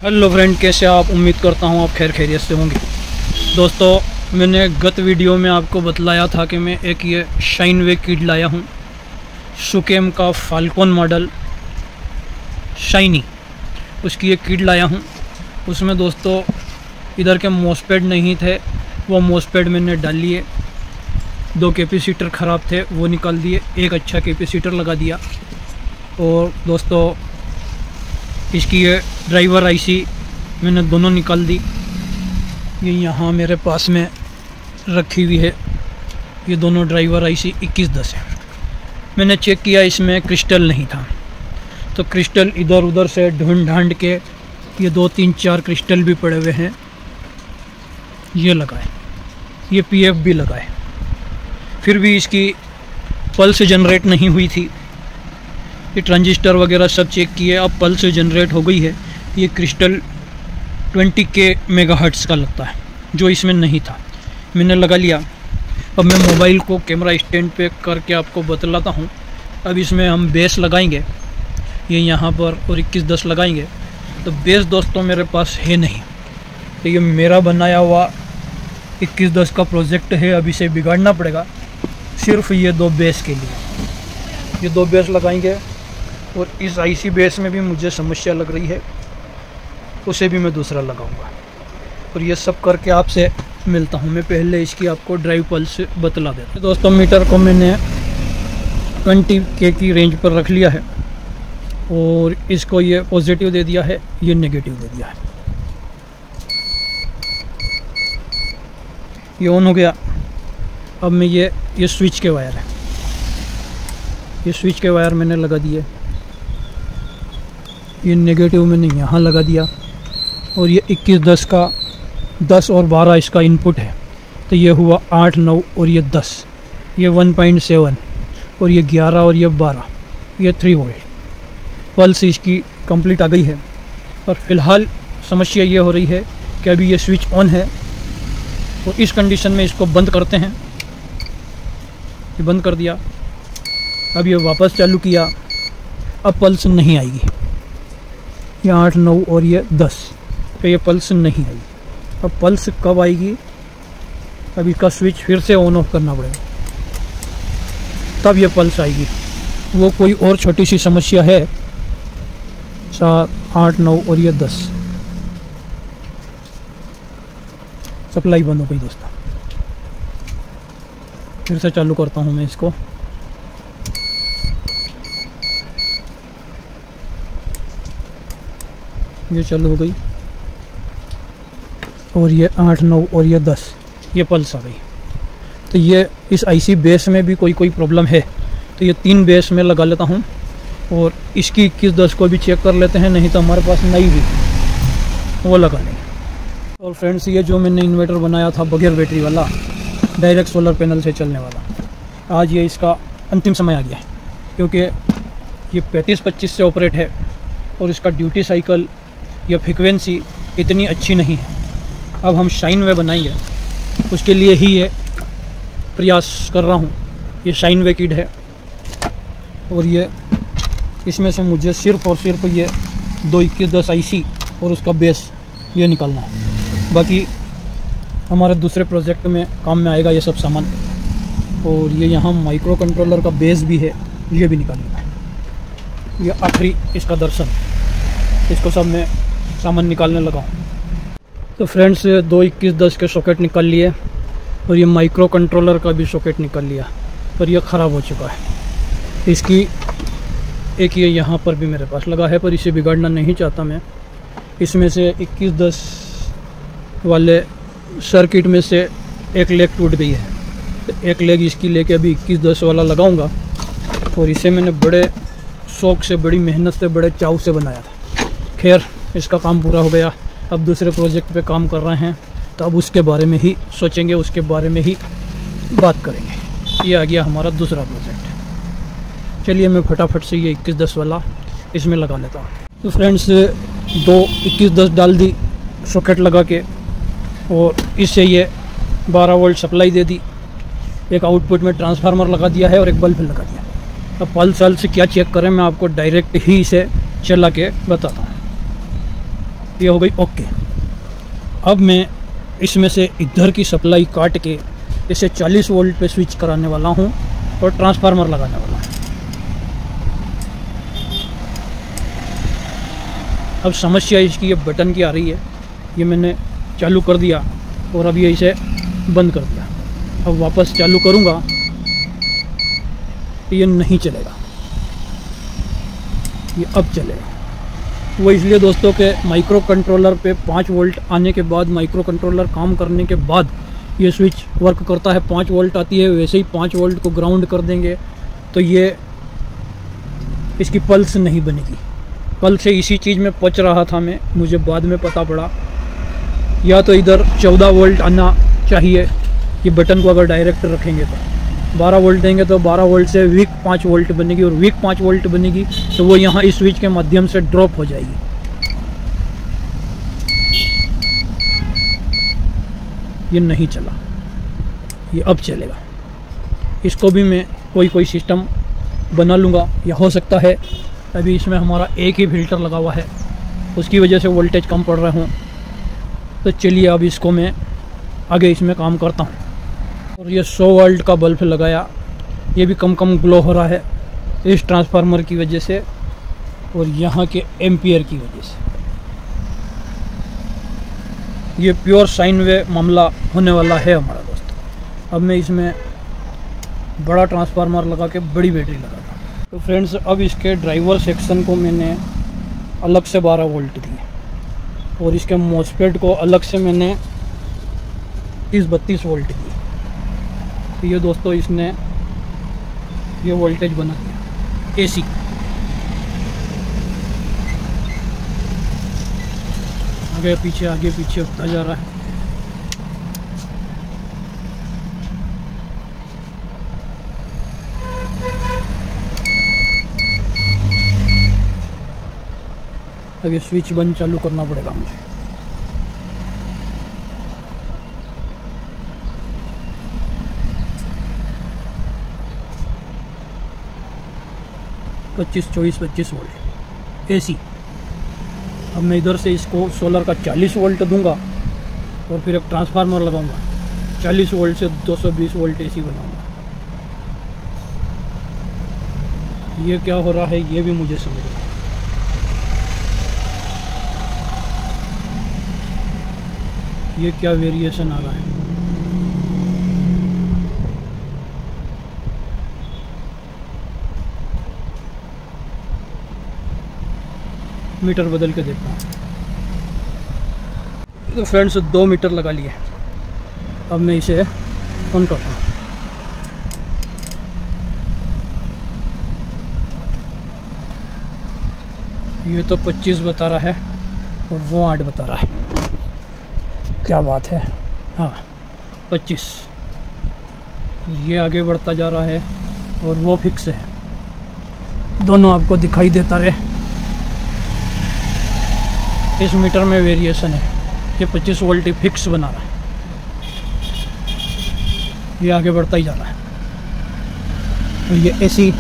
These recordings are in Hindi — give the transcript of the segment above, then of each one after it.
हेलो फ्रेंड, कैसे आप? उम्मीद करता हूँ आप खैरियत से होंगे। दोस्तों, मैंने गत वीडियो में आपको बतलाया था कि मैं एक ये शाइनवे किट लाया हूँ, सुकेम का फाल्कन मॉडल शाइनी, उसकी एक किट लाया हूँ। उसमें दोस्तों इधर के मोसपेड नहीं थे, वो मोसपेड मैंने डाल लिए। 2 कैपेसिटर ख़राब थे, वो निकाल दिए, एक अच्छा कैपेसिटर लगा दिया। और दोस्तों इसकी ये ड्राइवर आईसी मैंने दोनों निकाल दी। ये यहाँ मेरे पास में रखी हुई है, ये दोनों ड्राइवर आईसी 2110 है। मैंने चेक किया, इसमें क्रिस्टल नहीं था, तो क्रिस्टल इधर उधर से ढूंढ ढांड के ये 2 3 4 क्रिस्टल भी पड़े हुए हैं, ये लगाए, ये पीएफ भी लगाए, फिर भी इसकी पल्स जनरेट नहीं हुई थी। ये ट्रांजिस्टर वगैरह सब चेक किए, अब पल्स जनरेट हो गई है। ये क्रिस्टल 20K मेगाहर्ट्ज़ का लगता है, जो इसमें नहीं था। मैंने लगा लिया। अब मैं मोबाइल को कैमरा स्टैंड पे करके आपको बतलाता हूँ। अब इसमें हम बेस लगाएंगे, ये यहाँ पर, और 2110 लगाएंगे। तो बेस दोस्तों मेरे पास है नहीं, तो ये मेरा बनाया हुआ 2110 का प्रोजेक्ट है। अब इसे बिगाड़ना पड़ेगा सिर्फ ये 2 बेस के लिए। ये 2 बेस लगाएंगे, और इस आईसी बेस में भी मुझे समस्या लग रही है, उसे भी मैं दूसरा लगाऊंगा। और ये सब करके आपसे मिलता हूँ। मैं पहले इसकी आपको ड्राइव पल्स बतला देता हूँ। दोस्तों मीटर को मैंने 20K की रेंज पर रख लिया है, और इसको ये पॉजिटिव दे दिया है, ये नेगेटिव दे दिया है। ये ऑन हो गया। अब मैं ये स्विच के वायर है, ये स्विच के वायर मैंने लगा दिए। ये नेगेटिव मैंने यहाँ लगा दिया, और ये 2110 का 10 और 12 इसका इनपुट है, तो ये हुआ 8 9 और ये 10, ये 1.7, और ये 11 और ये 12, ये 3 वोल्ट पल्स इसकी कंप्लीट आ गई है। और फिलहाल समस्या ये हो रही है कि अभी ये स्विच ऑन है, और इस कंडीशन में इसको बंद करते हैं। ये बंद कर दिया, अब ये वापस चालू किया, अब पल्स नहीं आएगी। ये 8 9 और ये 10 तो ये पल्स नहीं आई। अब पल्स कब आएगी? अब इसका स्विच फिर से ऑन ऑफ करना पड़ेगा, तब ये पल्स आएगी। वो कोई और छोटी सी समस्या है। 7 8 9 और ये 10, सप्लाई बंद हो गई दोस्तों। फिर से चालू करता हूँ मैं इसको। ये चालू हो गई, और ये 8 9 और ये 10, ये पल्स आ गई। तो ये इस आईसी बेस में भी कोई प्रॉब्लम है, तो ये 3 बेस में लगा लेता हूँ, और इसकी 2110 को भी चेक कर लेते हैं, नहीं तो हमारे पास नई भी वो लगा लेंगे। और फ्रेंड्स, ये जो मैंने इन्वर्टर बनाया था बगैर बैटरी वाला, डायरेक्ट सोलर पैनल से चलने वाला, आज ये इसका अंतिम समय आ गया है, क्योंकि ये 35-25 से ऑपरेट है, और इसका ड्यूटी साइकिल या फ्रिक्वेंसी इतनी अच्छी नहीं है। अब हम शाइनवे बनाएंगे, उसके लिए ही ये प्रयास कर रहा हूँ। ये शाइनवे किट है, और ये इसमें से मुझे सिर्फ और सिर्फ ये 2 2110 आईसी और उसका बेस ये निकालना है। बाकी हमारे दूसरे प्रोजेक्ट में काम में आएगा ये सब सामान। और ये यहाँ माइक्रो कंट्रोलर का बेस भी है, ये भी निकालना है। ये आखिरी इसका दर्शन, इसको सब मैं सामान निकालने लगा हूँ। तो फ्रेंड्स, 2 2110 के सॉकेट निकाल लिए, और ये माइक्रो कंट्रोलर का भी सॉकेट निकाल लिया, पर यह ख़राब हो चुका है। इसकी एक ये यहाँ पर भी मेरे पास लगा है, पर इसे बिगाड़ना नहीं चाहता मैं। इसमें से 2110 वाले सर्किट में से एक लेग टूट गई है, तो एक लेग इसकी लेके अभी 2110 वाला लगाऊंगा। और इसे मैंने बड़े शौक़ से, बड़ी मेहनत से, बड़े चाव से बनाया था। खैर, इसका काम पूरा हो गया। अब दूसरे प्रोजेक्ट पे काम कर रहे हैं, तो अब उसके बारे में ही सोचेंगे, उसके बारे में ही बात करेंगे। ये आ गया हमारा दूसरा प्रोजेक्ट। चलिए मैं फटाफट से ये 2110 वाला इसमें लगा लेता हूँ। तो फ्रेंड्स, 2 2110 डाल दी सॉकेट लगा के, और इससे ये 12 वोल्ट सप्लाई दे दी। एक आउटपुट में ट्रांसफार्मर लगा दिया है, और एक बल्ब लगा दिया। अब पल्स से क्या चेक करें, मैं आपको डायरेक्ट ही इसे चला के बताता हूँ। ये हो गई ओके। अब मैं इसमें से इधर की सप्लाई काट के इसे 40 वोल्ट पे स्विच कराने वाला हूँ और ट्रांसफार्मर लगाने वाला हूँ। अब समस्या इसकी ये बटन की आ रही है, ये मैंने चालू कर दिया और अब ये इसे बंद कर दिया। अब वापस चालू करूँगा तो ये नहीं चलेगा, ये अब चलेगा। वो इसलिए दोस्तों के माइक्रो कंट्रोलर पे 5 वोल्ट आने के बाद, माइक्रो कंट्रोलर काम करने के बाद ये स्विच वर्क करता है। 5 वोल्ट आती है, वैसे ही 5 वोल्ट को ग्राउंड कर देंगे तो ये इसकी पल्स नहीं बनेगी। कल से इसी चीज़ में पच रहा था मैं, मुझे बाद में पता पड़ा या तो इधर 14 वोल्ट आना चाहिए, ये बटन को अगर डायरेक्ट रखेंगे तो 12 वोल्ट देंगे तो 12 वोल्ट से वीक 5 वोल्ट बनेगी, और वीक 5 वोल्ट बनेगी तो वो यहाँ इस स्विच के माध्यम से ड्रॉप हो जाएगी। ये नहीं चला, ये अब चलेगा। इसको भी मैं कोई सिस्टम बना लूँगा, या हो सकता है अभी इसमें हमारा एक ही फिल्टर लगा हुआ है, उसकी वजह से वोल्टेज कम पड़ रहे हों। तो चलिए अब इसको मैं आगे इसमें काम करता हूँ। और ये 100 वोल्ट का बल्ब लगाया, ये भी कम ग्लो हो रहा है इस ट्रांसफार्मर की वजह से और यहाँ के एम्पियर की वजह से। ये प्योर साइन वेव मामला होने वाला है हमारा दोस्त। अब मैं इसमें बड़ा ट्रांसफार्मर लगा के बड़ी बैटरी लगा। तो फ्रेंड्स, अब इसके ड्राइवर सेक्शन को मैंने अलग से 12 वोल्ट दिए और इसके मॉसफेट को अलग से मैंने 30-32 वोल्ट दिए। तो ये दोस्तों इसने ये वोल्टेज बना दिया एसी। आगे पीछे होता जा रहा है। अब ये स्विच बंद चालू करना पड़ेगा मुझे। पच्चीस वोल्ट एसी। अब मैं इधर से इसको सोलर का 40 वोल्ट दूंगा और फिर एक ट्रांसफार्मर लगाऊंगा, 40 वोल्ट से 220 वोल्ट एसी बनाऊंगा। ये क्या हो रहा है ये भी मुझे समझ नहीं। ये क्या वेरिएशन आ रहा है। मीटर बदल के देखता हूँ। तो फ्रेंड्स 2 मीटर लगा लिए। अब मैं इसे ऑन करता हूँ। ये तो 25 बता रहा है और वो 8 बता रहा है। क्या बात है। हाँ 25। ये आगे बढ़ता जा रहा है और वो फिक्स है। दोनों आपको दिखाई देता रहे। इस मीटर में वेरिएशन है। ये 25 वोल्ट फिक्स बना रहा है, ये आगे बढ़ता ही जा रहा है। और ये एसी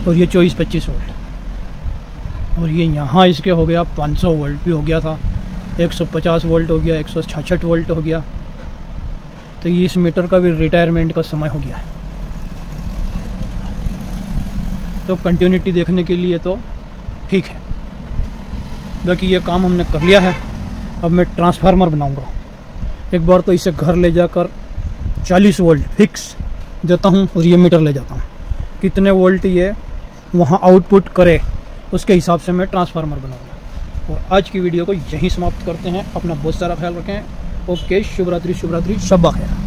और ये 24-25 वोल्ट। और ये यहाँ इसके हो गया 500 वोल्ट भी हो गया था, 150 वोल्ट हो गया, 166 वोल्ट हो गया। तो ये इस मीटर का भी रिटायरमेंट का समय हो गया है। तो कंटिन्यूटी देखने के लिए तो ठीक है। बाकी ये काम हमने कर लिया है। अब मैं ट्रांसफार्मर बनाऊंगा। एक बार तो इसे घर ले जाकर 40 वोल्ट फिक्स देता हूँ और ये मीटर ले जाता हूँ। कितने वोल्ट ये वहाँ आउटपुट करे उसके हिसाब से मैं ट्रांसफार्मर बनाऊंगा। और आज की वीडियो को यहीं समाप्त करते हैं। अपना बहुत सारा ख्याल रखें। ओके, शुभ रात्रि, शब्बा खैर।